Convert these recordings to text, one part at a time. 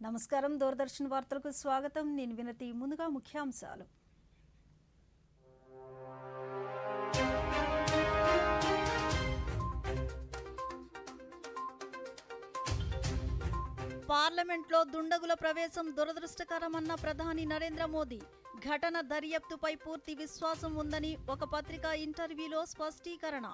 నమస్కారం దూరదర్శన్ వార్తలకు స్వాగతం నేను వినతి ముందుగా ముఖ్యాంశాలు పార్లమెంట్లో దుండగుల ప్రవేశం దురదృష్టకరమన్న ప్రధాని నరేంద్ర మోదీ ఘటన దర్యాప్తుపై పూర్తి విశ్వాసం ఉందని ఒక పత్రికా ఇంటర్వ్యూలో స్పష్టీకరణ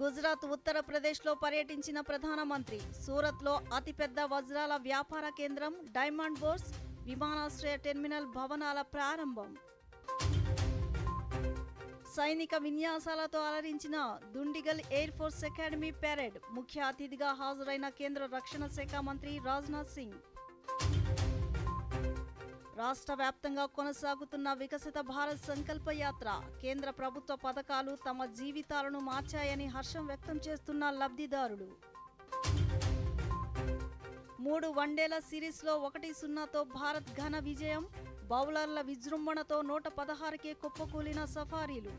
గుజరాత్ ఉత్తరప్రదేశ్లో పర్యటించిన ప్రధానమంత్రి సూరత్లో అతిపెద్ద వజ్రాల వ్యాపార కేంద్రం డైమండ్ బోర్స్ విమానాశ్రయ టెర్మినల్ భవనాల ప్రారంభం సైనిక విన్యాసాలతో అలరించిన Dundigal air force academy parade ముఖ్య అతిథిగా హాజరైన కేంద్ర రక్షణ శాఖ మంత్రి రాజ్నాథ్ సింగ్ రాష్ట్ర వ్యాప్తంగా కొనసాగుతున్న వికసిత భారత్ సంకల్ప యాత్ర కేంద్ర ప్రభుత్వ పథకాలు తమ జీవితాలను మార్చాయని హర్షం వ్యక్తం చేస్తున్న లబ్ధిదారులు 3 వన్డేల సిరీస్లో 1-0తో భారత్ ఘన విజయం బౌలర్ల విజృంభణతో 116కే కుప్పకూలిన సఫారీలు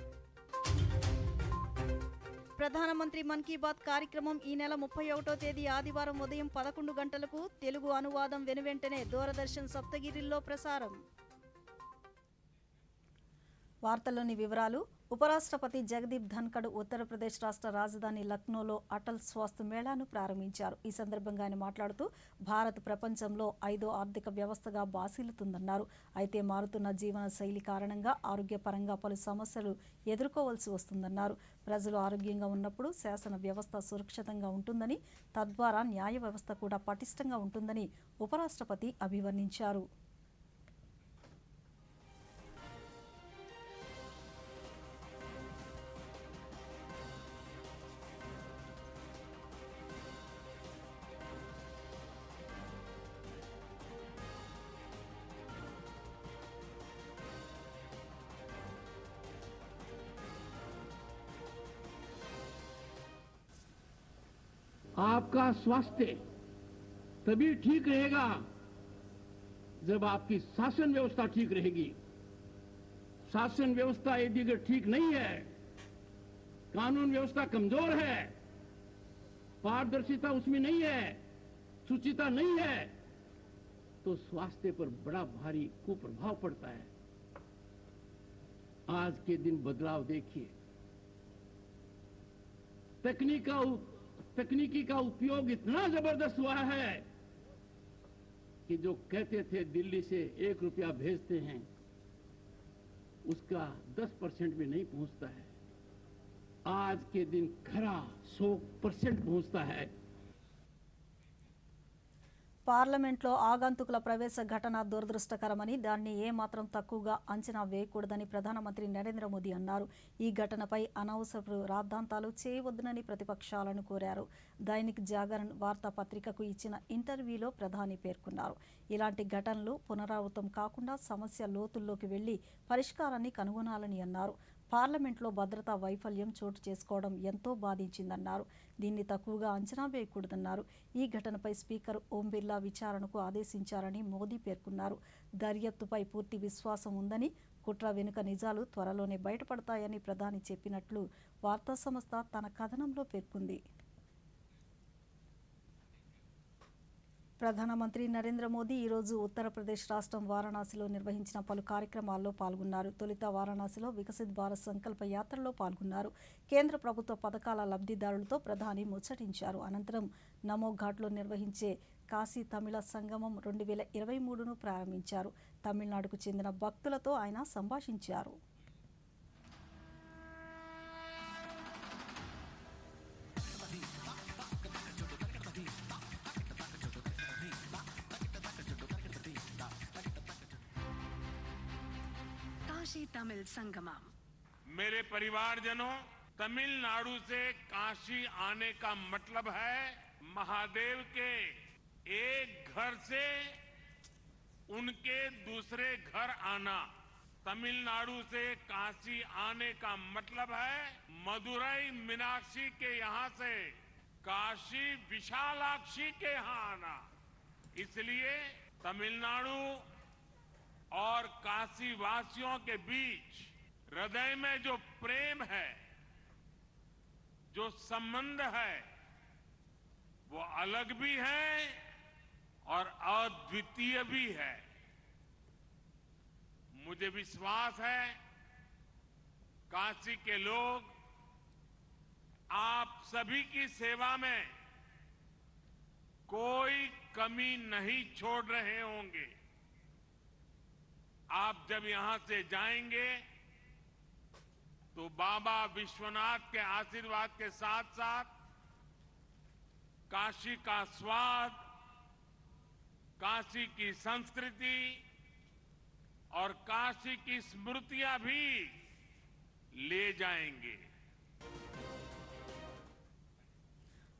ప్రధానమంత్రి మన్ కీ బాత్ కార్యక్రమం ఈ నెల 31వ తేదీ ఆదివారం ఉదయం 11 గంటలకు తెలుగు అనువాదం వెనువెంటనే దూరదర్శన్ సప్తగిరిలో ప్రసారం. వార్తల్లోని వివరాలు. ఉపరాష్ట్రపతి జగదీప్ ధన్కడ్ ఉత్తరప్రదేశ్ రాష్ట్ర రాజధాని లక్నోలో అటల్ స్వాస్థ్య మేళాను ప్రారంభించారు. ఈ సందర్భంగా ఆయన మాట్లాడుతూ భారత్ ప్రపంచంలో 5వ ఆర్థిక వ్యవస్థగా బాసిల్లుతుందన్నారు. అయితే మారుతున్న జీవన శైలి కారణంగా ఆరోగ్యపరంగా పలు సమస్యలు ఎదుర్కోవాల్సి వస్తుందన్నారు. ప్రజలు ఆరోగ్యంగా ఉన్నప్పుడు శాసన వ్యవస్థ సురక్షితంగా ఉంటుందని, తద్వారా న్యాయ వ్యవస్థ కూడా పటిష్టంగా ఉంటుందని ఉపరాష్ట్రపతి అభివర్ణించారు. आपका स्वास्थ्य तभी ठीक रहेगा जब आपकी शासन व्यवस्था ठीक रहेगी. शासन व्यवस्था यदि अगर ठीक नहीं है, कानून व्यवस्था कमजोर है, पारदर्शिता उसमें नहीं है, शुचिता नहीं है, तो स्वास्थ्य पर बड़ा भारी कुप्रभाव पड़ता है. आज के दिन बदलाव देखिए. तकनीकी का उपयोग इतना जबरदस्त हुआ है कि जो कहते थे दिल्ली से 1 रुपया भेजते हैं उसका 10% भी नहीं पहुंचता है. आज के दिन खरा 100% पहुंचता है. పార్లమెంట్లో ఆగంతుకుల ప్రవేశ ఘటన దురదృష్టకరమని, దాన్ని ఏమాత్రం తక్కువగా అంచనా వేయకూడదని ప్రధానమంత్రి నరేంద్ర మోదీ అన్నారు. ఈ ఘటనపై అనవసరపు రాద్ధాంతాలు చేయవద్దునని ప్రతిపక్షాలను కోరారు. దైనిక్ జాగరణ్ వార్తాపత్రికకు ఇచ్చిన ఇంటర్వ్యూలో ప్రధాని పేర్కొన్నారు. ఇలాంటి ఘటనలు పునరావృతం కాకుండా సమస్య లోతుల్లోకి వెళ్లి పరిష్కారాన్ని కనుగొనాలని అన్నారు. పార్లమెంట్లో భద్రతా వైఫల్యం చోటు చేసుకోవడం ఎంతో బాధించిందన్నారు. దీన్ని తక్కువగా అంచనా వేయకూడదన్నారు. ఈ ఘటనపై స్పీకర్ ఓం బిర్లా విచారణకు ఆదేశించారని మోదీ పేర్కొన్నారు. దర్యాప్తుపై పూర్తి విశ్వాసం ఉందని, కుట్ర వెనుక నిజాలు త్వరలోనే బయటపడతాయని ప్రధాని చెప్పినట్లు వార్తా సంస్థ తన కథనంలో పేర్కొంది. ప్రధానమంత్రి నరేంద్ర మోదీ ఈరోజు ఉత్తరప్రదేశ్ రాష్ట్రం వారణాసిలో నిర్వహించిన పలు కార్యక్రమాల్లో పాల్గొన్నారు. తొలుత వారణాసిలో వికసిత్ భారత్ సంకల్ప యాత్రలో పాల్గొన్నారు. కేంద్ర ప్రభుత్వ పథకాల లబ్ధిదారులతో ప్రధాని ముచ్చటించారు. అనంతరం నమో ఘాట్లో నిర్వహించే కాశీ తమిళ సంగమం 2023ను ప్రారంభించారు. తమిళనాడుకు చెందిన భక్తులతో ఆయన సంభాషించారు. काशी तमिल संगमम. मेरे परिवारजनों, तमिलनाडु से काशी आने का मतलब है महादेव के एक घर से उनके दूसरे घर आना. तमिलनाडु से काशी आने का मतलब है मदुरई मीनाक्षी के यहाँ से काशी विशालाक्षी के यहाँ आना. इसलिए तमिलनाडु और काशी वासियों के बीच हृदय में जो प्रेम है, जो संबंध है, वो अलग भी है और अद्वितीय भी है। मुझे विश्वास है काशी के लोग आप सभी की सेवा में कोई कमी नहीं छोड़ रहे होंगे। आप जब यहां से जाएंगे तो बाबा विश्वनाथ के आशीर्वाद के साथ साथ काशी का स्वाद, काशी की संस्कृति और काशी की स्मृतियां भी ले जाएंगे।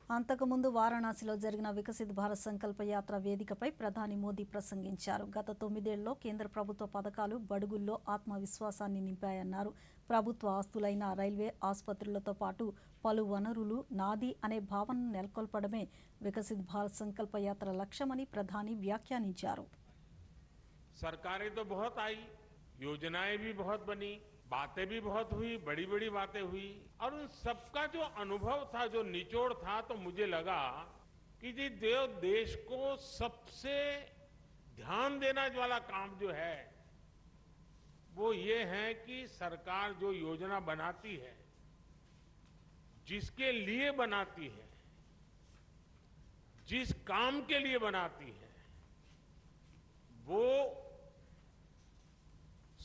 అంతకుముందు వారణాసిలో జరిగిన వికసిత్ భారత్ సంకల్ప యాత్ర వేదికపై ప్రధాని మోదీ ప్రసంగించారు. గత 9 ఏళ్లలో కేంద్ర ప్రభుత్వ పథకాలు బడుగుల్లో ఆత్మవిశ్వాసాన్ని నింపాయన్నారు. ప్రభుత్వ ఆస్తులైన రైల్వే, ఆసుపత్రులతో పాటు పలు వనరులు నాది అనే భావనను నెలకొల్పడమే వికసిత్ భారత్ సంకల్ప యాత్ర లక్ష్యమని ప్రధాని వ్యాఖ్యానించారు. सरकारें तो बहुत आई, योजनाएं भी बहुत बनी, बातें भी बहुत हुई, बड़ी बड़ी बातें हुई और उन सबका जो अनुभव था, जो निचोड़ था, तो मुझे लगा कि जी देश को सबसे ध्यान देना वाला काम जो है वो ये है कि सरकार जो योजना बनाती है, जिसके लिए बनाती है, जिस काम के लिए बनाती है, वो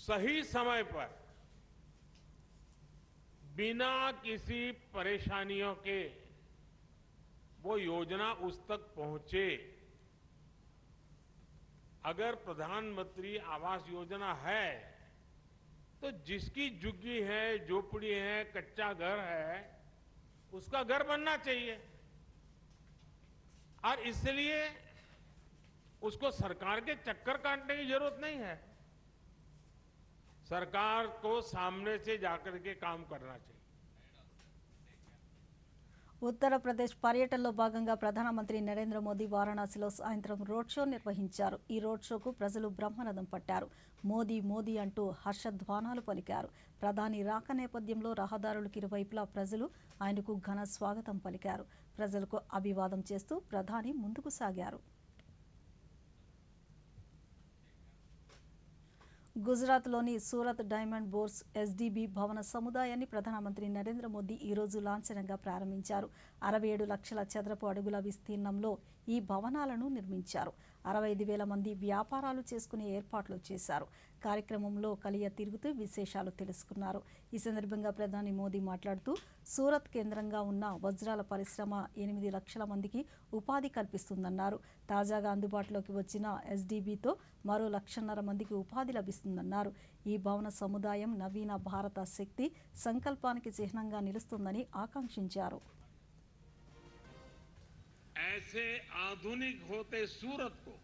सही समय पर बिना किसी परेशानियों के वो योजना उस तक पहुंचे। अगर प्रधानमंत्री आवास योजना है तो जिसकी झुग्गी है, झोपड़ी है, कच्चा घर है, उसका घर बनना चाहिए और इसलिए उसको सरकार के चक्कर काटने की जरूरत नहीं है। सरकार को सामने से जाकर के काम करना चाहिए। ఉత్తరప్రదేశ్ పర్యటనలో భాగంగా ప్రధానమంత్రి నరేంద్ర మోదీ వారణాసిలో సాయంత్రం రోడ్ షో నిర్వహించారు. ఈ రోడ్ షోకు ప్రజలు బ్రహ్మరథం పట్టారు. మోదీ మోదీ అంటూ హర్షధ్వానాలు పలికారు. ప్రధాని రాక నేపథ్యంలో రహదారులకు ఇరువైపులా ప్రజలు ఆయనకు ఘన స్వాగతం పలికారు. ప్రజలకు అభివాదం చేస్తూ ప్రధాని ముందుకు సాగారు. గుజరాత్లోని సూరత్ డైమండ్ బోర్స్ ఎస్డీబీ భవన సముదాయాన్ని ప్రధానమంత్రి నరేంద్ర మోదీ ఈరోజు లాంఛనంగా ప్రారంభించారు. 67 లక్షల చదరపు అడుగుల విస్తీర్ణంలో ఈ భవనాలను నిర్మించారు. 65,000 మంది వ్యాపారాలు చేసుకునే ఏర్పాట్లు చేశారు. కార్యక్రమంలో కలియ తిరుగుతూ విశేషాలు తెలుసుకున్నారు. ఈ సందర్భంగా ప్రధాని మోదీ మాట్లాడుతూ సూరత్ కేంద్రంగా ఉన్న వజ్రాల పరిశ్రమ 8 లక్షల మందికి ఉపాధి కల్పిస్తుందన్నారు. తాజాగా అందుబాటులోకి వచ్చిన ఎస్డీబీతో మరో 1,50,000 మందికి ఉపాధి లభిస్తుందన్నారు. ఈ భవన సముదాయం నవీన భారత శక్తి సంకల్పానికి చిహ్నంగా నిలుస్తుందని ఆకాంక్షించారు. ऐसे आधुनिक होते सूरत को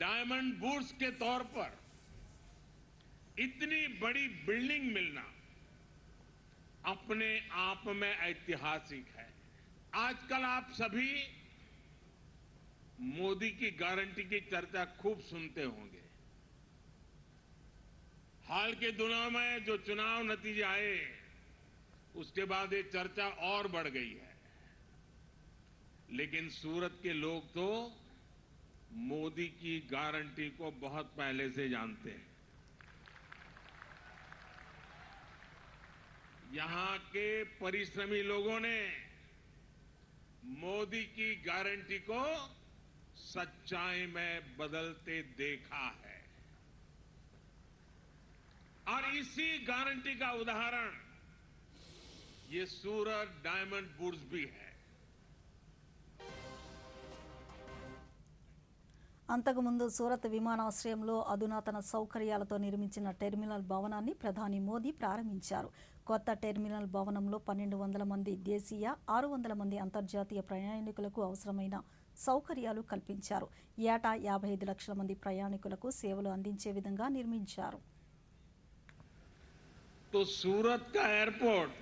डायमंड बूर्स के तौर पर इतनी बड़ी बिल्डिंग मिलना अपने आप में ऐतिहासिक है। आजकल आप सभी मोदी की गारंटी की चर्चा खूब सुनते होंगे। हाल के दिनों में जो चुनाव नतीजे आए उसके बाद ये चर्चा और बढ़ गई है, लेकिन सूरत के लोग तो मोदी की गारंटी को बहुत पहले से जानते हैं। यहां के परिश्रमी लोगों ने मोदी की गारंटी को सच्चाई में बदलते देखा है और इसी गारंटी का उदाहरण ये सूरत डायमंड बूर्स भी है। అంతకుముందు సూరత్ విమానాశ్రయంలో అధునాతన సౌకర్యాలతో నిర్మించిన టెర్మినల్ భవనాన్ని ప్రధాని మోదీ ప్రారంభించారు. కొత్త టెర్మినల్ భవనంలో 1,200 మంది దేశీయ, 600 మంది అంతర్జాతీయ ప్రయాణికులకు అవసరమైన సౌకర్యాలు కల్పించారు. ఏటా 55 లక్షల మంది ప్రయాణికులకు సేవలు అందించే విధంగా నిర్మించారు. तो सूरत का एयरपोर्ट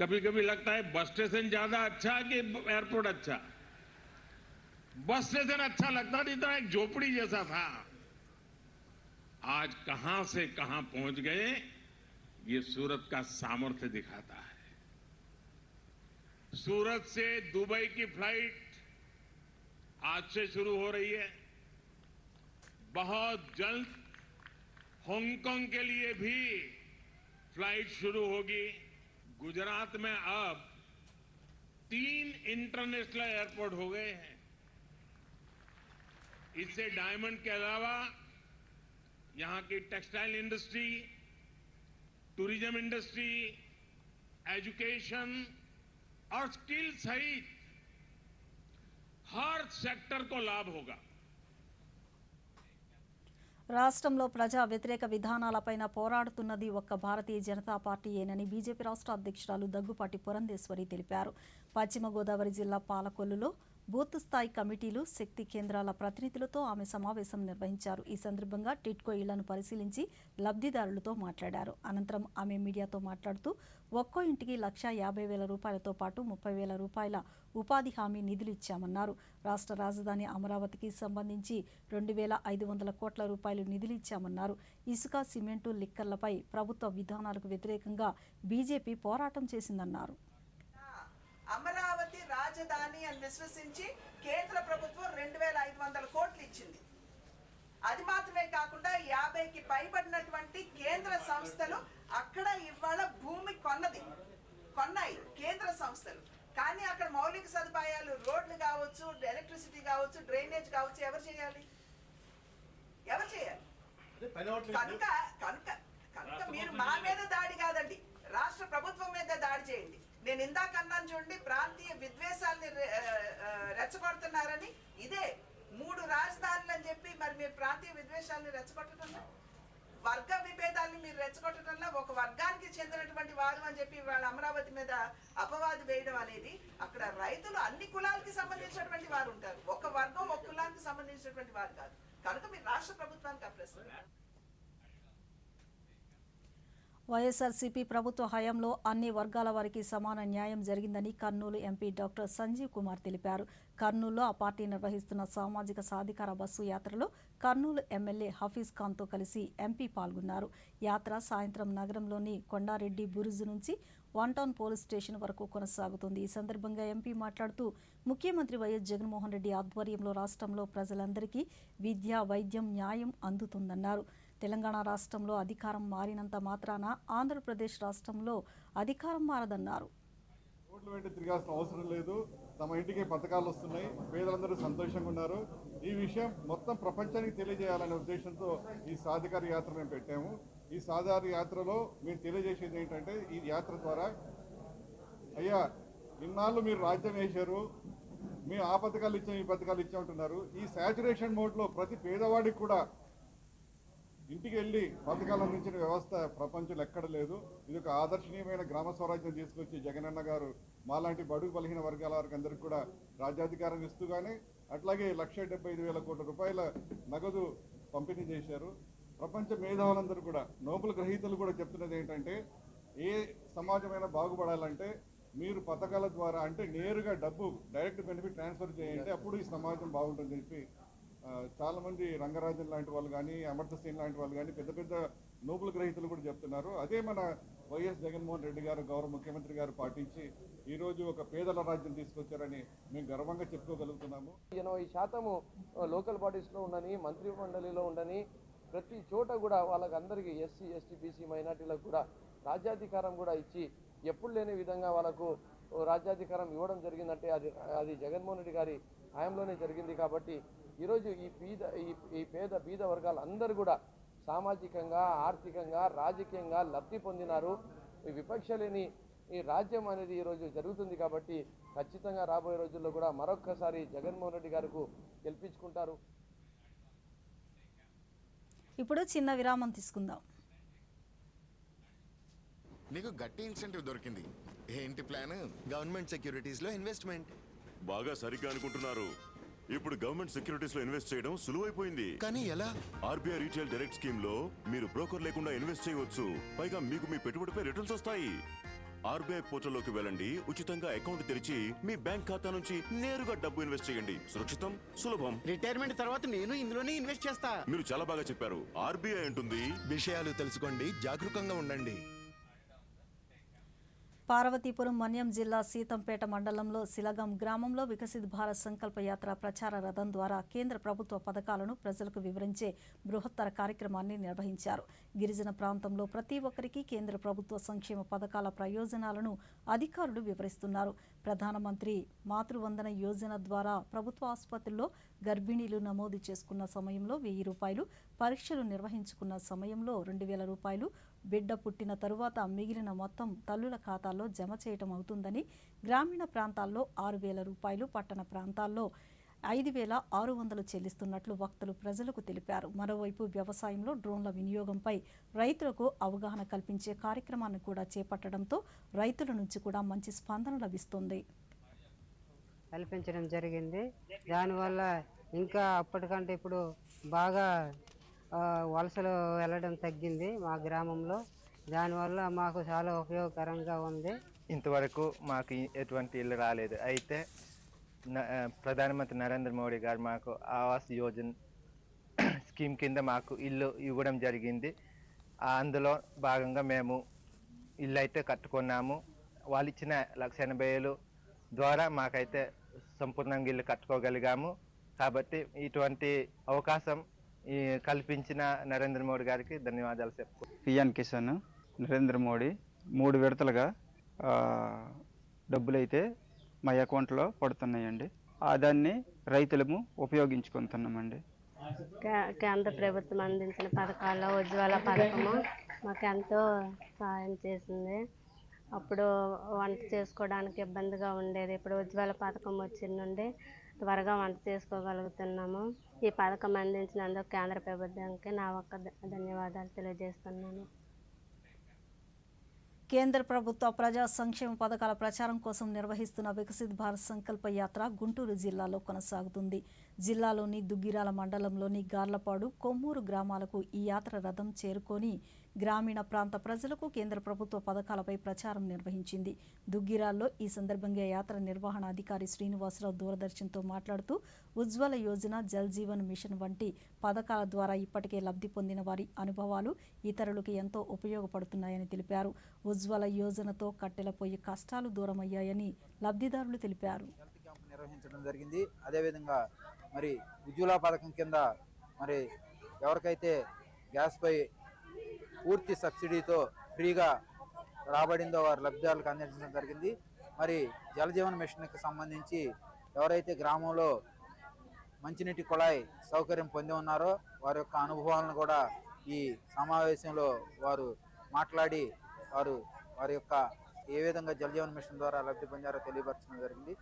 कभी-कभी लगता है बस स्टेशन ज्यादा अच्छा कि एयरपोर्ट अच्छा। बस स्टेशन अच्छा लगता नहीं था, एक झोपड़ी जैसा था। आज कहां से कहां पहुंच गए, ये सूरत का सामर्थ्य दिखाता है। सूरत से दुबई की फ्लाइट आज से शुरू हो रही है। बहुत जल्द हांगकांग के लिए भी फ्लाइट शुरू होगी। गुजरात में अब 3 इंटरनेशनल एयरपोर्ट हो गए हैं। इससे डायमंड के अलावा यहां की textile industry, tourism industry, education और स्किल सहित हर सेक्टर को लाभ होगा। రాష్ట్రంలో ప్రజా వ్యతిరేక విధానాలపైన పోరాడుతున్నది ఒక్క భారతీయ జనతా పార్టీయేనని బీజేపీ రాష్ట్ర అధ్యక్షురాలు దగ్గుపాటి పురంధేశ్వరి తెలిపారు. పశ్చిమ గోదావరి జిల్లా పాలకొల్లులో బూత్ స్థాయి కమిటీలు, శక్తి కేంద్రాల ప్రతినిధులతో ఆమె సమావేశం నిర్వహించారు. ఈ సందర్భంగా టిట్కో ఇళ్లను పరిశీలించి లబ్ధిదారులతో మాట్లాడారు. అనంతరం ఆమె మీడియాతో మాట్లాడుతూ ఒక్కో ఇంటికి ₹1,50,000తో పాటు ₹30,000 ఉపాధి హామీ నిధులు ఇచ్చామన్నారు. రాష్ట్ర రాజధాని అమరావతికి సంబంధించి ₹2,500 కోట్ల నిధులు ఇచ్చామన్నారు. ఇసుక, సిమెంటు, లిక్కర్లపై ప్రభుత్వ విధానాలకు వ్యతిరేకంగా బీజేపీ పోరాటం చేసిందన్నారు. అమరావతి రాజధాని అని విశ్వసించి కేంద్ర ప్రభుత్వం 2,500 కోట్లు ఇచ్చింది. అది మాత్రమే కాకుండా 50కి పైబడినటువంటి కేంద్ర సంస్థలు అక్కడ ఇవాళ భూమి కొన్నాయి కేంద్ర సంస్థలు. కానీ అక్కడ మౌలిక సదుపాయాలు, రోడ్లు కావచ్చు, ఎలక్ట్రిసిటీ కావచ్చు, డ్రైనేజ్ కావచ్చు, ఎవరు చేయాలి? కనుక మీరు మా మీద దాడి కాదండి, రాష్ట్ర ప్రభుత్వం మీద దాడి చేయండి. నేను ఇందాక అన్నాను చూడండి, ప్రాంతీయ విద్వేషాలని రెచ్చగొడుతున్నారని. ఇదే 3 రాజధానులు అని చెప్పి మరి మీరు ప్రాంతీయ విద్వేషాలని రెచ్చగొట్టడంలా, వర్గ విభేదాలని మీరు రెచ్చగొట్టడంలా, ఒక వర్గానికి చెందినటువంటి వారు అని చెప్పి వాళ్ళ అమరావతి మీద అపవాదు వేయడం అనేది, అక్కడ రైతులు అన్ని కులాలకి సంబంధించినటువంటి వారు ఉంటారు, ఒక వర్గం ఒక కులానికి సంబంధించినటువంటి వారు కాదు. కనుక మీరు రాష్ట్ర ప్రభుత్వానికి అప్రస్తున్నారు. వైఎస్ఆర్సీపీ ప్రభుత్వ హయాంలో అన్ని వర్గాల వారికి సమాన న్యాయం జరిగిందని కర్నూలు ఎంపీ డాక్టర్ సంజీవ్ కుమార్ తెలిపారు. కర్నూలులో ఆ పార్టీ నిర్వహిస్తున్న సామాజిక సాధికార బస్సు యాత్రలో కర్నూలు ఎమ్మెల్యే హఫీజ్ ఖాన్తో కలిసి ఎంపీ పాల్గొన్నారు. యాత్ర సాయంత్రం నగరంలోని కొండారెడ్డి బురుజు నుంచి 1 టౌన్ పోలీస్ స్టేషన్ వరకు కొనసాగుతుంది. ఈ సందర్భంగా ఎంపీ మాట్లాడుతూ ముఖ్యమంత్రి వైఎస్ జగన్మోహన్ రెడ్డి ఆధ్వర్యంలో రాష్ట్రంలో ప్రజలందరికీ విద్య, వైద్యం, న్యాయం అందుతుందన్నారు. తెలంగాణ రాష్ట్రంలో అధికారం మారినంత మాత్రాన ఆంధ్రప్రదేశ్ రాష్ట్రంలో అధికారం మారదన్నారు. రోడ్ల వెంట తిరగాల్సిన అవసరం లేదు, తమ ఇంటికి పథకాలు వస్తున్నాయి, పేదలందరూ సంతోషంగా ఉన్నారు. ఈ విషయం మొత్తం ప్రపంచానికి తెలియజేయాలనే ఉద్దేశంతో ఈ సాధికార యాత్ర మేము పెట్టాము. ఈ సాధికార యాత్రలో మేము తెలియజేసేది ఏంటంటే, ఈ యాత్ర ద్వారా అయ్యా ఇన్నాళ్ళు మీరు రాజ్యం వేశారు, మేము ఆ పథకాలు ఇచ్చాం, ఈ పథకాలు ఇచ్చామంటున్నారు. ఈ శాచురేషన్ మోడ్లో ప్రతి పేదవాడికి కూడా ఇంటికి వెళ్ళి పథకాలు అందించిన వ్యవస్థ ప్రపంచంలో ఎక్కడ లేదు. ఇది ఒక ఆదర్శనీయమైన గ్రామ స్వరాజ్యం తీసుకొచ్చి జగనన్న గారు మాలాంటి బడుగు బలహీన వర్గాల వారికి అందరికీ కూడా రాజ్యాధికారం ఇస్తూగానే అట్లాగే ₹1,75,000 కోట్ల నగదు పంపిణీ చేశారు. ప్రపంచ మేధావులందరూ కూడా, నోబెల్ గ్రహీతలు కూడా చెప్తున్నది ఏంటంటే, ఏ సమాజమైనా బాగుపడాలంటే మీరు పథకాల ద్వారా, అంటే నేరుగా డబ్బు డైరెక్ట్ బెనిఫిట్ ట్రాన్స్ఫర్ చేయండి, అప్పుడు ఈ సమాజం బాగుంటుందని చెప్పి చాలామంది రంగరాజన్ లాంటి వాళ్ళు కానీ, అమర్త సేన్ లాంటి వాళ్ళు కానీ, పెద్ద పెద్ద నోబెల్ గ్రహీతలు కూడా చెప్తున్నారు. అదే మన వైఎస్ జగన్మోహన్ రెడ్డి గారు, గౌరవ ముఖ్యమంత్రి గారు పాటించి ఈరోజు ఒక పేదల రాజ్యం తీసుకొచ్చారని మేము గర్వంగా చెప్పుకోగలుగుతున్నాము. 80% లోకల్ బాడీస్లో ఉండని, మంత్రి మండలిలో ఉండని, ప్రతి చోట కూడా వాళ్ళకందరికీ ఎస్సీ, ఎస్టీ, బీసీ మైనార్టీలకు కూడా రాజ్యాధికారం కూడా ఇచ్చి ఎప్పుడు లేని విధంగా వాళ్ళకు రాజ్యాధికారం ఇవ్వడం జరిగిందంటే అది జగన్మోహన్ రెడ్డి గారి హయాంలోనే జరిగింది. కాబట్టి ఈరోజు ఈ పేద బీద వర్గాలు అందరూ కూడా సామాజికంగా, ఆర్థికంగా, రాజకీయంగా లబ్ధి పొందినారు. ఈ విపక్ష లేని ఈ రాజ్యం అనేది ఈరోజు జరుగుతుంది. కాబట్టి ఖచ్చితంగా రాబోయే రోజుల్లో కూడా మరొక్కసారి జగన్మోహన్ రెడ్డి గారికి గెలిపించుకుంటారు. ఇప్పుడు చిన్న విరామం తీసుకుందాం. నీకు గట్టి ఇన్సెంటివ్ దొరికింది. ఏంటి ప్లాన్? గవర్నమెంట్ సెక్యూరిటీస్ లో ఇన్వెస్ట్మెంట్. బాగా సరిగ్గా అనుకుంటున్నారు. ఇప్పుడు గవర్నమెంట్ సెక్యూరిటీస్ లో ఇన్వెస్ట్ చేయడం సులువైపోయింది. కానీ ఎలా? ఆర్బీఐ రీటైల్ డైరెక్ట్ స్కీమ్ లో మీరు బ్రోకర్ లేకుండా ఇన్వెస్ట్ చేయవచ్చు. పైగా మీకు మీ పెట్టుబడిపై రిటర్న్స్ వస్తాయి. ఆర్బీఐ పోర్టల్లోకి వెళ్ళండి, ఉచితంగా అకౌంట్ తెరిచి మీ బ్యాంక్ ఖాతా నుంచి నేరుగా డబ్బు ఇన్వెస్ట్ చేయండి. సురక్షితం, సులభం. రిటైర్మెంట్ తర్వాత నేను ఇందులోనే ఇన్వెస్ట్ చేస్తా. మీరు చాలా బాగా చెప్పారు. ఆర్బీఐ అంటుంది, విషయాలు తెలుసుకోండి, జాగరూకంగా ఉండండి. పార్వతీపురం మన్యం జిల్లా సీతంపేట మండలంలో సిలగం గ్రామంలో వికసిత్ భారత్ సంకల్ప యాత్ర ప్రచార రథం ద్వారా కేంద్ర ప్రభుత్వ పథకాలను ప్రజలకు వివరించే బృహత్తర కార్యక్రమాన్ని నిర్వహించారు. గిరిజన ప్రాంతంలో ప్రతి ఒక్కరికి కేంద్ర ప్రభుత్వ సంక్షేమ పథకాల ప్రయోజనాలను అధికారులు వివరిస్తున్నారు. ప్రధానమంత్రి మాతృవందన యోజన ద్వారా ప్రభుత్వ ఆసుపత్రుల్లో గర్భిణీలు నమోదు చేసుకున్న సమయంలో 1000 రూపాయలు, పరీక్షలు నిర్వహించుకున్న సమయంలో 2000 రూపాయలు, బిడ్డ పుట్టిన తరువాత మిగిలిన మొత్తం తల్లుల ఖాతాల్లో జమ చేయటం అవుతుందని, గ్రామీణ ప్రాంతాల్లో 6000 రూపాయలు, పట్టణ ప్రాంతాల్లో 5600 చెల్లిస్తున్నట్లు వక్తలు ప్రజలకు తెలిపారు. మరోవైపు వ్యవసాయంలో డ్రోన్ల వినియోగంపై రైతులకు అవగాహన కల్పించే కార్యక్రమాన్ని కూడా చేపట్టడంతో రైతుల నుంచి కూడా మంచి స్పందన లభిస్తుంది. కల్పించడం జరిగింది. దానివల్ల ఇంకా అప్పటికంటే ఇప్పుడు బాగా వలసలు వెళ్ళడం తగ్గింది మా గ్రామంలో. దానివల్ల మాకు చాలా ఉపయోగకరంగా ఉంది. ఇంతవరకు మాకు ఎటువంటి ఇల్లు రాలేదు. అయితే ప్రధానమంత్రి నరేంద్ర మోడీ గారు మాకు ఆవాస్ యోజన స్కీమ్ కింద మాకు ఇల్లు ఇవ్వడం జరిగింది. అందులో భాగంగా మేము ఇల్లు అయితే కట్టుకున్నాము. వాళ్ళు ఇచ్చిన 1,80,000 ద్వారా మాకైతే సంపూర్ణంగా ఇల్లు కట్టుకోగలిగాము. కాబట్టి ఇటువంటి అవకాశం కల్పించిన నరేంద్ర మోడీ గారికి ధన్యవాదాలు చెప్తాను. పిఎం కిసాన్ నరేంద్ర మోడీ 3 విడతలుగా డబ్బులైతే మా అకౌంట్లో పడుతున్నాయండి. దాన్ని రైతులము ఉపయోగించుకుంటున్నామండి. కేంద్ర ప్రభుత్వం అందించిన పథకాల్లో ఉజ్వల పథకము మాకు ఎంతో సహాయం చేసింది. అప్పుడు వంట చేసుకోవడానికి ఇబ్బందిగా ఉండేది. ఇప్పుడు ఉజ్వల పథకం వచ్చిన నుండి త్వరగా వంట చేసుకోగలుగుతున్నాము. ఈ పథకం అందించినందుకు కేంద్ర ప్రభుత్వానికి నా ఒక్క ధన్యవాదాలు తెలియజేస్తున్నాను. కేంద్ర ప్రభుత్వ ప్రజా సంక్షేమ పథకాల ప్రచారం కోసం నిర్వహిస్తున్న వికసిత్ భారత్ సంకల్ప యాత్ర గుంటూరు జిల్లాలో కొనసాగుతుంది. జిల్లాలోని దుగ్గిరాల మండలంలోని గార్లపాడు, కొమ్మూరు గ్రామాలకు ఈ యాత్ర రథం చేరుకొని గ్రామీణ ప్రాంత ప్రజలకు కేంద్ర ప్రభుత్వ పథకాలపై ప్రచారం నిర్వహించింది. దుగ్గిరాల్లో ఈ సందర్భంగా యాత్ర నిర్వహణ అధికారి శ్రీనివాసరావు దూరదర్శన్తో మాట్లాడుతూ ఉజ్వల యోజన, జల్ జీవన్ మిషన్ వంటి పథకాల ద్వారా ఇప్పటికే లబ్ధి పొందిన వారి అనుభవాలు ఇతరులకు ఎంతో ఉపయోగపడుతున్నాయని తెలిపారు. ఉజ్వల యోజనతో కట్టెల పొయ్యి కష్టాలు దూరమయ్యాయని లబ్ధిదారులు తెలిపారు. నిర్వహించడం జరిగింది. అదేవిధంగా మరి ఉజ్వల పథకం కింద మరి ఎవరికైతే గ్యాస్ పై పూర్తి సబ్సిడీతో ఫ్రీగా రాబడిందో వారి లబ్ధిదారులకు అందించడం జరిగింది. మరి జలజీవన్ మిషన్కి సంబంధించి ఎవరైతే గ్రామంలో మంచినీటి కుళాయి సౌకర్యం పొంది ఉన్నారో వారి యొక్క అనుభవాలను కూడా ఈ సమావేశంలో వారు మాట్లాడి వారి యొక్క ఏ విధంగా జలజీవన్ మిషన్ ద్వారా లబ్ధి పొందారో తెలియపరచడం జరిగింది.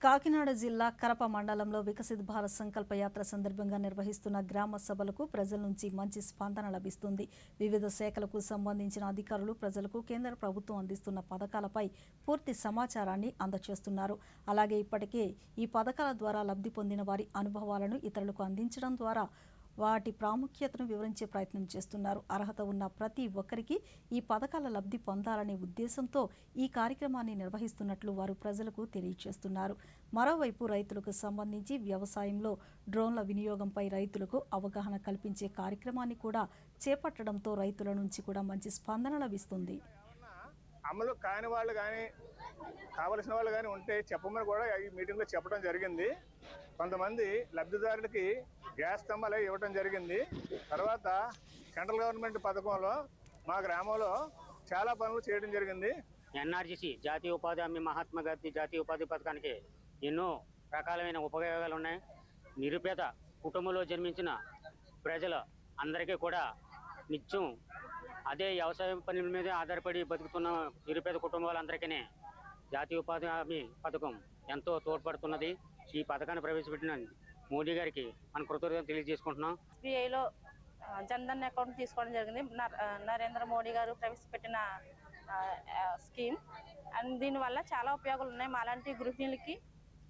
కాకినాడ జిల్లా కరప మండలంలో వికసిత్ భారత్ సంకల్ప యాత్ర సందర్భంగా నిర్వహిస్తున్న గ్రామ సభలకు ప్రజల నుంచి మంచి స్పందన లభిస్తుంది. వివిధ శాఖలకు సంబంధించిన అధికారులు ప్రజలకు కేంద్ర ప్రభుత్వం అందిస్తున్న పథకాలపై పూర్తి సమాచారాన్ని అందజేస్తున్నారు. అలాగే ఇప్పటికే ఈ పథకాల ద్వారా లబ్ధి పొందిన వారి అనుభవాలను ఇతరులకు అందించడం ద్వారా వాటి ప్రాముఖ్యతను వివరించే ప్రయత్నం చేస్తున్నారు. అర్హత ఉన్న ప్రతి ఒక్కరికి ఈ పథకాల లబ్ధి పొందాలనే ఉద్దేశంతో ఈ కార్యక్రమాన్ని నిర్వహిస్తున్నట్లు వారు ప్రజలకు తెలియజేస్తున్నారు. మరోవైపు రైతులకు సంబంధించి వ్యవసాయంలో డ్రోన్ల వినియోగంపై రైతులకు అవగాహన కల్పించే కార్యక్రమాన్ని కూడా చేపట్టడంతో రైతుల నుంచి కూడా మంచి స్పందన లభిస్తుంది. అమలు కాని వాళ్ళు కానీ కావలసిన వాళ్ళు కానీ ఉంటే చెప్పమని కూడా ఈ మీటింగ్లో చెప్పడం జరిగింది. కొంతమంది లబ్ధిదారులకి గ్యాస్ స్తంభాలు ఇవ్వడం జరిగింది. తర్వాత సెంట్రల్ గవర్నమెంట్ పథకంలో మా గ్రామంలో చాలా పనులు చేయడం జరిగింది. ఎన్ఆర్జీసీ జాతీయ ఉపాధి హామీ మహాత్మా గాంధీ జాతీయ ఉపాధి పథకానికి ఎన్నో రకాలైన ఉపయోగాలు ఉన్నాయి. నిరుపేద కుటుంబంలో జన్మించిన ప్రజలు అందరికీ కూడా నిత్యం అదే వ్యవసాయ పనుల మీద ఆధారపడి బతుకుతున్న నిరుపేద కుటుంబాలందరికీ జాతీయ ఉపాధి హామీ పథకం ఎంతో తోడ్పడుతున్నది. ఈ పథకాన్ని ప్రవేశపెట్టిన మోడీ గారికి మన కృతజ్ఞతలు తెలియజేసుకుంటున్నాం. ఎస్బీఐలో జన్ధన్ అకౌంట్ తీసుకోవడం జరిగింది. నరేంద్ర మోడీ గారు ప్రవేశపెట్టిన స్కీమ్ అండ్ దీనివల్ల చాలా ఉపయోగాలు ఉన్నాయి. మాలాంటి గృహిణులకి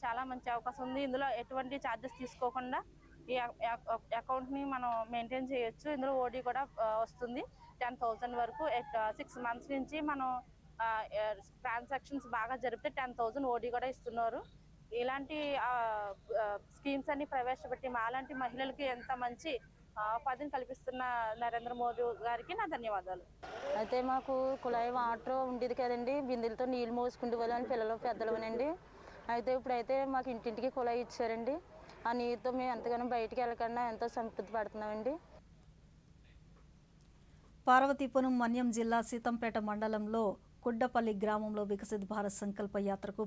చాలా మంచి అవకాశం ఉంది. ఇందులో ఎటువంటి ఛార్జెస్ తీసుకోకుండా ఈ అకౌంట్ని మనం మెయింటైన్ చేయొచ్చు. ఇందులో ఓడి కూడా వస్తుంది. 10,000 వరకు 6 months నుంచి మనం ట్రాన్సాక్షన్స్ బాగా జరిపితే 10,000 ఓడి కూడా ఇస్తున్నారు. ఇలాంటి స్కీమ్స్ అన్ని ప్రవేశపెట్టి మాలాంటి మహిళలకి ఎంత మంచి ఉపాధిని కల్పిస్తున్న నరేంద్ర మోదీ గారికి నా ధన్యవాదాలు. అయితే మాకు కుళాయి వాటర్ ఉండేది కదండి, బిందెలతో నీళ్ళు మోసుకుంటూ వెళ్ళని పిల్లలు పెద్దలవనండి. అయితే ఇప్పుడైతే మాకు ఇంటింటికి కుళాయి ఇచ్చారండి. ఆ నీరుతో మేము ఎంతగానో బయటికి వెళ్ళకుండా ఎంతో సంతృప్తి పడుతున్నామండి. పార్వతీపురం మన్యం జిల్లా సీతంపేట మండలంలో కుడ్డపల్లి గ్రామంలో వికసిత్ భారత్ సంకల్ప యాత్రకు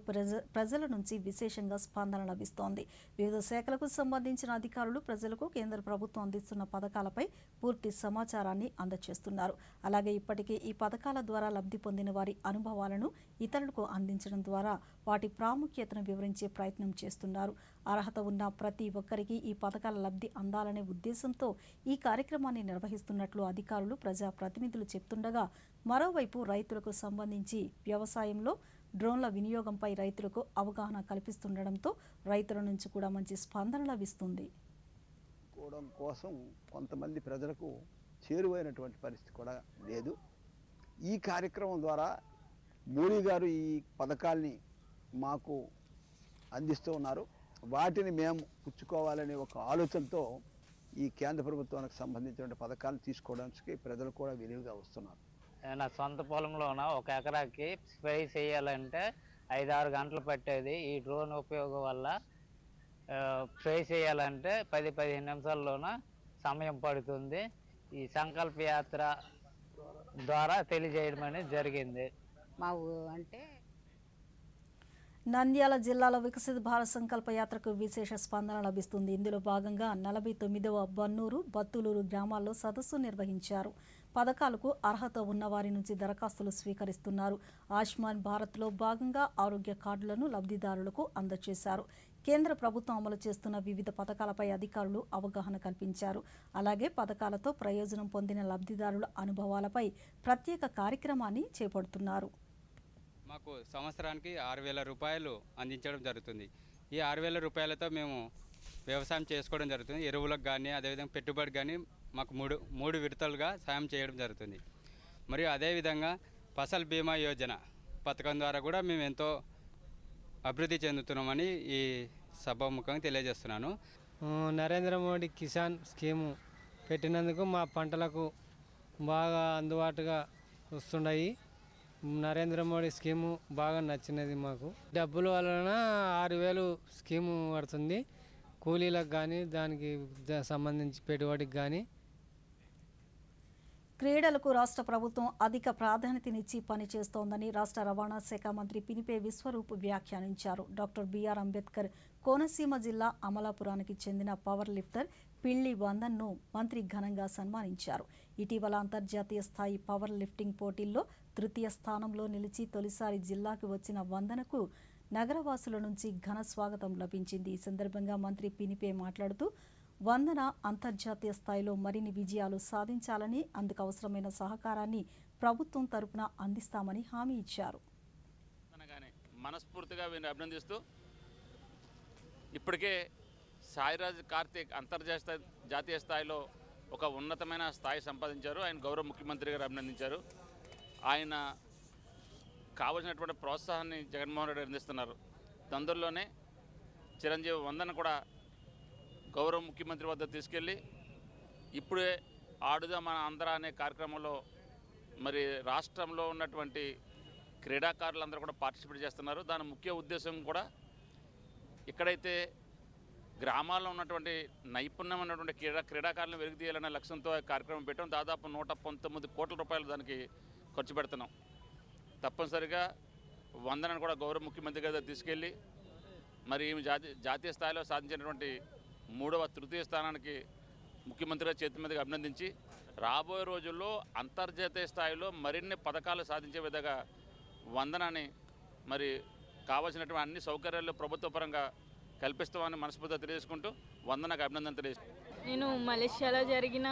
ప్రజల నుంచి విశేషంగా స్పందన లభిస్తోంది. వివిధ శాఖలకు సంబంధించిన అధికారులు ప్రజలకు కేంద్ర ప్రభుత్వం అందిస్తున్న పథకాలపై పూర్తి సమాచారాన్ని అందజేస్తున్నారు. అలాగే ఇప్పటికే ఈ పథకాల ద్వారా లబ్ధి పొందిన వారి అనుభవాలను ఇతరులకు అందించడం ద్వారా వాటి ప్రాముఖ్యతను వివరించే ప్రయత్నం చేస్తున్నారు. అర్హత ఉన్న ప్రతి ఒక్కరికి ఈ పథకాల లబ్ధి అందాలనే ఉద్దేశంతో ఈ కార్యక్రమాన్ని నిర్వహిస్తున్నట్లు అధికారులు, ప్రజాప్రతినిధులు చెప్తుండగా, మరోవైపు రైతులకు సంబంధించి వ్యవసాయంలో డ్రోన్ల వినియోగంపై రైతులకు అవగాహన కల్పిస్తుండడంతో రైతుల నుంచి కూడా మంచి స్పందన లభిస్తుంది. కోసం కొంతమంది ప్రజలకు చేరువైనటువంటి పరిస్థితి కూడా లేదు. ఈ కార్యక్రమం ద్వారా మోడీ గారు ఈ పథకాల్ని మాకు అందిస్తూ ఉన్నారు. వాటిని మేము పుచ్చుకోవాలనే ఒక ఆలోచనతో ఈ కేంద్ర ప్రభుత్వానికి సంబంధించిన పథకాలు తీసుకోవడానికి ప్రజలు కూడా విరివిగా వస్తున్నారు. నా సొంత పొలంలోన 1 ఎకరాకి స్ప్రే చేయాలంటే 5-6 గంటలు పట్టేది. ఈ డ్రోన్ ఉపయోగం వల్ల స్ప్రే చేయాలంటే 10-15 నిమిషాల్లోన సమయం పడుతుంది. ఈ సంకల్ప యాత్ర ద్వారా తెలియజేయడం అనేది జరిగింది. మా అంటే నంద్యాల జిల్లాలో వికసిత్ భారత్ సంకల్ప యాత్రకు విశేష స్పందన లభిస్తుంది. ఇందులో భాగంగా 49వ బన్నూరు, బత్తులూరు గ్రామాల్లో సదస్సు నిర్వహించారు. పథకాలకు అర్హత ఉన్న వారి నుంచి దరఖాస్తులు స్వీకరిస్తున్నారు. ఆయుష్మాన్ భారత్లో భాగంగా ఆరోగ్య కార్డులను లబ్ధిదారులకు అందజేశారు. కేంద్ర ప్రభుత్వం అమలు చేస్తున్న వివిధ పథకాలపై అధికారులు అవగాహన కల్పించారు. అలాగే పథకాలతో ప్రయోజనం పొందిన లబ్ధిదారుల అనుభవాలపై ప్రత్యేక కార్యక్రమాన్ని చేపడుతున్నారు. మాకు సంవత్సరానికి 6,000 రూపాయలు అందించడం జరుగుతుంది. ఈ 6,000 రూపాయలతో మేము వ్యవసాయం చేసుకోవడం జరుగుతుంది. ఎరువులకు కానీ అదేవిధంగా పెట్టుబడి కానీ మాకు మూడు విడతలుగా సాయం చేయడం జరుగుతుంది. మరియు అదేవిధంగా ఫసల్ బీమా యోజన పథకం ద్వారా కూడా మేము ఎంతో అభివృద్ధి చెందుతున్నామని ఈ సభాముఖంగా తెలియజేస్తున్నాను. నరేంద్ర మోడీ కిసాన్ స్కీము పెట్టినందుకు మా పంటలకు బాగా అందుబాటుగా వస్తున్నాయి. నరేంద్ర మోడీ స్కీము బాగా నచ్చినది మాకు. డబ్బుల వలన 6,000 స్కీము పడుతుంది. కూలీలకు కానీ దానికి సంబంధించి పెట్టుబడికి కానీ. క్రీడలకు రాష్ట్ర ప్రభుత్వం అధిక ప్రాధాన్యతనిచ్చి పనిచేస్తోందని రాష్ట్ర రవాణా శాఖ మంత్రి పినిపే విశ్వరూప్ వ్యాఖ్యానించారు. డాక్టర్ బిఆర్ అంబేద్కర్ కోనసీమ జిల్లా అమలాపురానికి చెందిన పవర్ లిఫ్టర్ పిల్లి వందన్ను మంత్రి ఘనంగా సన్మానించారు. ఇటీవల అంతర్జాతీయ స్థాయి పవర్ లిఫ్టింగ్ పోటీల్లో తృతీయ స్థానంలో నిలిచి తొలిసారి జిల్లాకు వచ్చిన వందనకు నగరవాసుల నుంచి ఘన స్వాగతం లభించింది. ఈ సందర్భంగా మంత్రి పినిపే మాట్లాడుతూ, వందన అంతర్జాతీయ స్థాయిలో మరిన్ని విజయాలు సాధించాలని, అందుకు అవసరమైన సహకారాన్ని ప్రభుత్వం తరపున అందిస్తామని హామీ ఇచ్చారు. మనస్ఫూర్తిగా వీరిని అభినందిస్తూ, ఇప్పటికే సాయిరాజ్ కార్తిక్ అంతర్జాతీయ స్థాయిలో ఒక ఉన్నతమైన స్థాయి సంపాదించారు. ఆయన గౌరవ ముఖ్యమంత్రి గారు అభినందించారు. ఆయన కావలసినటువంటి ప్రోత్సాహాన్ని జగన్మోహన్ రెడ్డి అందిస్తున్నారు. తొందరలోనే చిరంజీవి వందన కూడా గౌరవ ముఖ్యమంత్రి వద్ద తీసుకెళ్ళి ఇప్పుడే ఆడుదా మన ఆంధ్ర అనే కార్యక్రమంలో మరి రాష్ట్రంలో ఉన్నటువంటి క్రీడాకారులందరూ కూడా పార్టిసిపేట్ చేస్తున్నారు. దాని ముఖ్య ఉద్దేశం కూడా ఎక్కడైతే గ్రామాల్లో ఉన్నటువంటి నైపుణ్యం ఉన్నటువంటి క్రీడాకారులను వెలికి తీయాలనే లక్ష్యంతో కార్యక్రమం పెట్టాం. దాదాపు 119 కోట్ల రూపాయలు దానికి ఖర్చు పెడుతున్నాం. తప్పనిసరిగా వందనను కూడా గౌరవ ముఖ్యమంత్రి గారి దగ్గర తీసుకెళ్ళి మరి ఈమె జాతీయ స్థాయిలో సాధించినటువంటి 3వ తృతీయ స్థానానికి ముఖ్యమంత్రి గారి చేతి మీదుగా అభినందించి, రాబోయే రోజుల్లో అంతర్జాతీయ స్థాయిలో మరిన్ని పథకాలు సాధించే విధంగా వందనాన్ని మరి కావాల్సినటువంటి అన్ని సౌకర్యాలు ప్రభుత్వ పరంగా కల్పిస్తామని మనస్ఫూర్తిగా తెలియజేసుకుంటూ వందనకు అభినందన తెలియజేస్తాను. నేను మలేషియాలో జరిగిన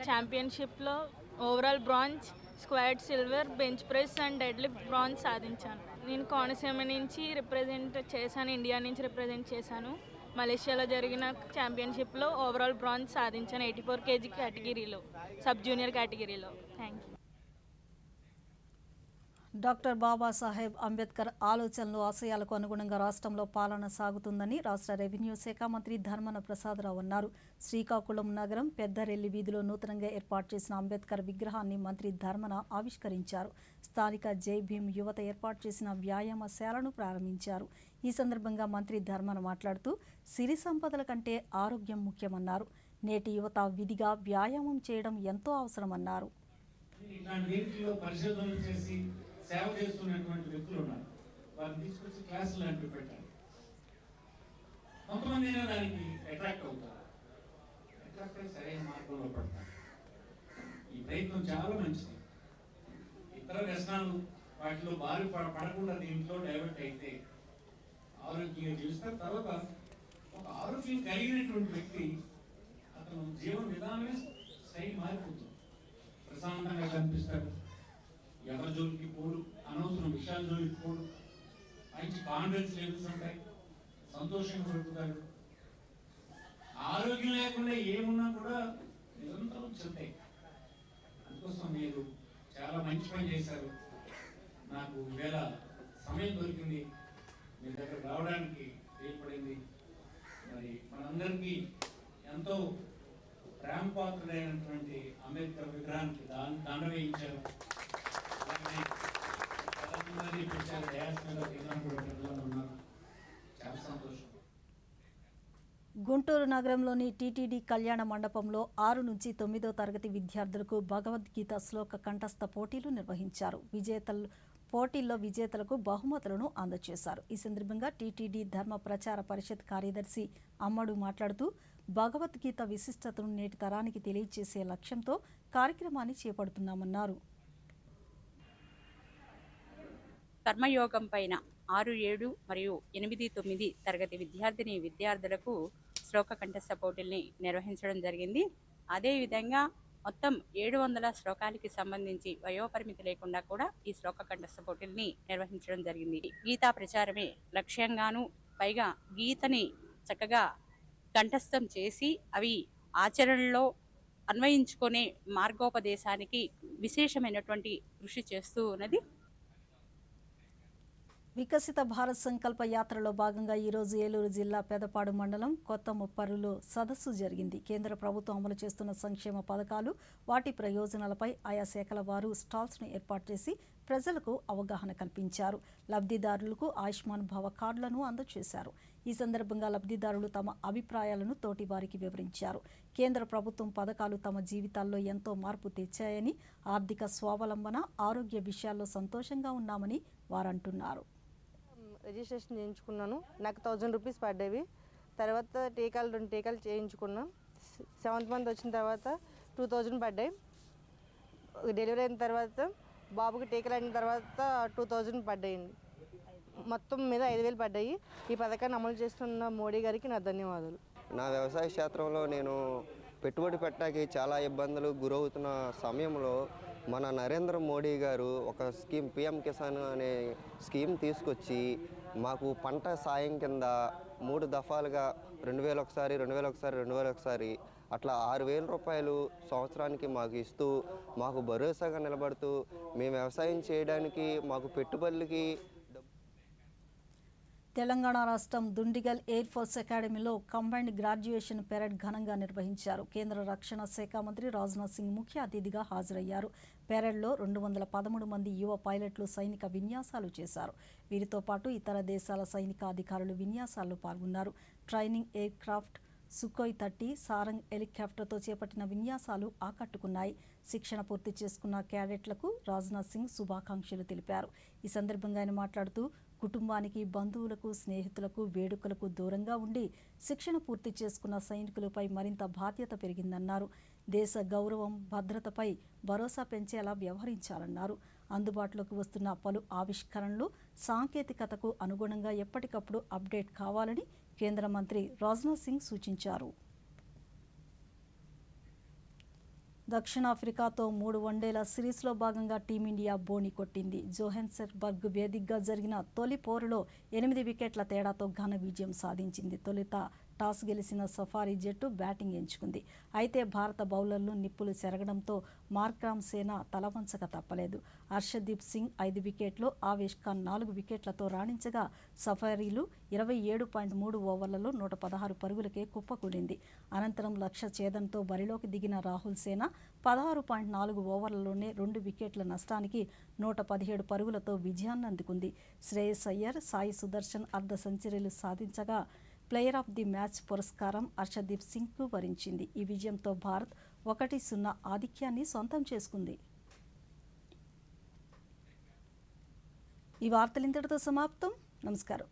ఛాంపియన్షిప్లో overall bronze, squat silver, bench press and deadlift bronze సాధించాను. నేను కోనసీమ నుంచి రిప్రజెంట్ చేశాను, ఇండియా నుంచి రిప్రజెంట్ చేశాను. మలేషియాలో జరిగిన ఛాంపియన్షిప్లో ఓవరాల్ బ్రాంజ్ సాధించాను 84 kg కేటగిరీలో, సబ్ జూనియర్ కేటగిరీలో. Thank you. Doctor Babasaheb Ambedkar ఆలోచనలు ఆశయాలకు అనుగుణంగా రాష్ట్రంలో పాలన సాగుతుందని రాష్ట్ర రెవెన్యూ శాఖ మంత్రి ధర్మాన ప్రసాదరావు అన్నారు. శ్రీకాకుళం నగరం పెద్దరెల్లి వీధిలో నూతనంగా ఏర్పాటు చేసిన అంబేద్కర్ విగ్రహాన్ని మంత్రి ధర్మాన ఆవిష్కరించారు. స్థానిక జై భీమ్ యువత ఏర్పాటు చేసిన వ్యాయామశాలను ప్రారంభించారు. ఈ సందర్భంగా మంత్రి ధర్మాన మాట్లాడుతూ సిరి సంపదల కంటే ఆరోగ్యం ముఖ్యమన్నారు. నేటి యువత విధిగా వ్యాయామం చేయడం ఎంతో అవసరమన్నారు. సేవ చేస్తున్నటువంటి వ్యక్తులు ఉన్నారు. వారిని తీసుకొచ్చి క్లాసులు లాంటివి పెట్టాలి. కొంతమంది అయినా దానికి అట్రాక్ట్ అవుతారు. అట్రాక్ట్ అయి సరైన మార్గంలో పడతారు. ఈ ప్రయత్నం చాలా మంచిది. ఇతర వ్యసనాలు వాటిలో బారి పడకుండా దీంట్లో డైవర్ట్ అయితే ఆరోగ్యంగా జీవిస్తారు. తర్వాత ఒక ఆరోగ్యం కలిగినటువంటి వ్యక్తి అతను జీవన విధానమే శైలి మారిపోతుంది. ప్రశాంతంగా కనిపిస్తాడు. ఎవరి జోలికి పోడు, అనవసరం విషయాల జోలికి పోడు, మంచి కాన్ఫిడెన్స్ లెవెల్స్ ఉంటాయి, సంతోషంగా బ్రతుకుతాడు. ఆరోగ్యం లేకుండా ఏమున్నా కూడా నిరంతరం చెందాయి. అందుకోసం మీరు చాలా మంచి పని చేశారు. నాకు ఈవేళ సమయం దొరికింది, మీ దగ్గర రావడానికి ఏర్పడింది. మరి మనందరికీ ఎంతో ప్రేమపాత్రుడైనటువంటి అంబేద్కర్ విగ్రహానికి దండ వేయించారు. గుంటూరు నగరంలోని టీటీడీ కళ్యాణ మండపంలో 6 నుంచి 9వ తరగతి విద్యార్థులకు భగవద్గీత శ్లోక కంఠస్థ పోటీలు నిర్వహించారు. పోటీల్లో విజేతలకు బహుమతులను అందజేశారు. ఈ సందర్భంగా టీటీడీ ధర్మ ప్రచార పరిషత్ కార్యదర్శి అమ్మడు మాట్లాడుతూ భగవద్గీత విశిష్టతను నేటి తరానికి తెలియజేసే లక్ష్యంతో కార్యక్రమాన్ని చేపడుతున్నామన్నారు. కర్మయోగం పైన 6, 7 మరియు 8, 9 తరగతి విద్యార్థులకు శ్లోక కంఠస్థ పోటీల్ని నిర్వహించడం జరిగింది. అదేవిధంగా మొత్తం 700 శ్లోకాలకి సంబంధించి వయోపరిమితి లేకుండా కూడా ఈ శ్లోక కంఠస్థ పోటీల్ని నిర్వహించడం జరిగింది. గీతా ప్రచారమే లక్ష్యంగాను, పైగా గీతని చక్కగా కంఠస్థం చేసి అవి ఆచరణలో అన్వయించుకునే మార్గోపదేశానికి విశేషమైనటువంటి కృషి చేస్తూ ఉన్నది. వికసిత భారత్ సంకల్ప యాత్రలో భాగంగా ఈరోజు ఏలూరు జిల్లా పెదపాడు మండలం కొత్త ముప్పరులో సదస్సు జరిగింది. కేంద్ర ప్రభుత్వం అమలు చేస్తున్న సంక్షేమ పథకాలు, వాటి ప్రయోజనాలపై ఆయా శాఖల వారు స్టాల్స్ను ఏర్పాటు చేసి ప్రజలకు అవగాహన కల్పించారు. లబ్ధిదారులకు ఆయుష్మాన్ భవ కార్డులను అందజేశారు. ఈ సందర్భంగా లబ్ధిదారులు తమ అభిప్రాయాలను తోటి వారికి వివరించారు. కేంద్ర ప్రభుత్వం పథకాలు తమ జీవితాల్లో ఎంతో మార్పు తెచ్చాయని, ఆర్థిక స్వావలంబన, ఆరోగ్య విషయాల్లో సంతోషంగా ఉన్నామని వారంటున్నారు. రిజిస్ట్రేషన్ చేయించుకున్నాను. నాకు 1000 రూపీస్ పడ్డవి. తర్వాత 2 టీకాలు చేయించుకున్నాం. 7th మంత్ వచ్చిన తర్వాత 2000 పడ్డాయి. డెలివరీ అయిన తర్వాత బాబుకి టీకాలు అయిన తర్వాత 2000 పడ్డాయండి. మొత్తం మీద 5000 పడ్డాయి. ఈ పథకాన్ని అమలు చేస్తున్న మోడీ గారికి నా ధన్యవాదాలు. నా వ్యవసాయ క్షేత్రంలో నేను పెట్టుబడి పెట్టడానికి చాలా ఇబ్బందులు గురవుతున్న సమయంలో మన నరేంద్ర మోడీ గారు ఒక స్కీమ్ పిఎం కిసాన్ అనే స్కీమ్ తీసుకొచ్చి మాకు పంట సాయం కింద 3 దఫాలుగా 2000 ఒకసారి, 2000 ఒకసారి, 2000 ఒకసారి అట్లా 6000 రూపాయలు సంవత్సరానికి మాకు ఇస్తూ మాకు భరోసాగా నిలబడుతూ మేము వ్యవసాయం చేయడానికి మాకు పెట్టుబడులకి. తెలంగాణ రాష్ట్రం దుండిగల్ ఎయిర్ ఫోర్స్ అకాడమీలో కంబైన్డ్ గ్రాడ్యుయేషన్ పెరేడ్ ఘనంగా నిర్వహించారు. కేంద్ర రక్షణ శాఖ మంత్రి రాజ్నాథ్ సింగ్ ముఖ్య అతిథిగా హాజరయ్యారు. పెరేడ్లో 213 మంది యువ పైలట్లు సైనిక విన్యాసాలు చేశారు. వీరితో పాటు ఇతర దేశాల సైనిక అధికారులు విన్యాసాల్లో పాల్గొన్నారు. Training aircraft Sukhoi 30 Sarang హెలికాప్టర్తో చేపట్టిన విన్యాసాలు ఆకట్టుకున్నాయి. శిక్షణ పూర్తి చేసుకున్న క్యాడెట్లకు రాజ్నాథ్ సింగ్ శుభాకాంక్షలు తెలిపారు. ఈ సందర్భంగా ఆయన మాట్లాడుతూ కుటుంబానికి, బంధువులకు, స్నేహితులకు, వేడుకలకు దూరంగా ఉండి శిక్షణ పూర్తి చేసుకున్న సైనికులపై మరింత బాధ్యత పెరిగిందన్నారు. దేశ గౌరవం, భద్రతపై భరోసా పెంచేలా వ్యవహరించాలన్నారు. అందుబాటులోకి వస్తున్న పలు ఆవిష్కరణలు, సాంకేతికతకు అనుగుణంగా ఎప్పటికప్పుడు అప్డేట్ కావాలని కేంద్ర మంత్రి రాజ్నాథ్ సింగ్ సూచించారు. దక్షిణాఫ్రికాతో 3 వన్డేల సిరీస్లో భాగంగా టీమిండియా బోణి కొట్టింది. జోహెన్స్బర్గ్ వేదికగా జరిగిన తొలి పోరులో 8 వికెట్ల తేడాతో ఘన విజయం సాధించింది. తొలుత టాస్ గెలిచిన సఫారీ జట్టు బ్యాటింగ్ ఎంచుకుంది. అయితే భారత బౌలర్లు నిప్పులు చెరగడంతో మార్క్రామ్ సేన తలవంచక తప్పలేదు. హర్షదీప్ సింగ్ 5 వికెట్లు, ఆవేష్ ఖాన్ 4 వికెట్లతో రాణించగా సఫారీలు 27.3 ఓవర్లలో 116 పరుగులకే కుప్పకూలింది. అనంతరం లక్ష్య ఛేదనతో బరిలోకి దిగిన రాహుల్ సేన 16.4 ఓవర్లలోనే 2 వికెట్ల నష్టానికి 117 పరుగులతో విజయాన్ని అందుకుంది. శ్రేయస్ అయ్యర్, సాయి సుదర్శన్ అర్ధ సెంచరీలు సాధించగా ప్లేయర్ ఆఫ్ ది మ్యాచ్ పురస్కారం హర్షదీప్ సింగ్కు వరించింది. ఈ విజయంతో భారత్ 1-0 ఆధిక్యాన్ని సొంతం చేసుకుంది. ఈ వార్తలు ఇంతటితో సమాప్తం. నమస్కారం.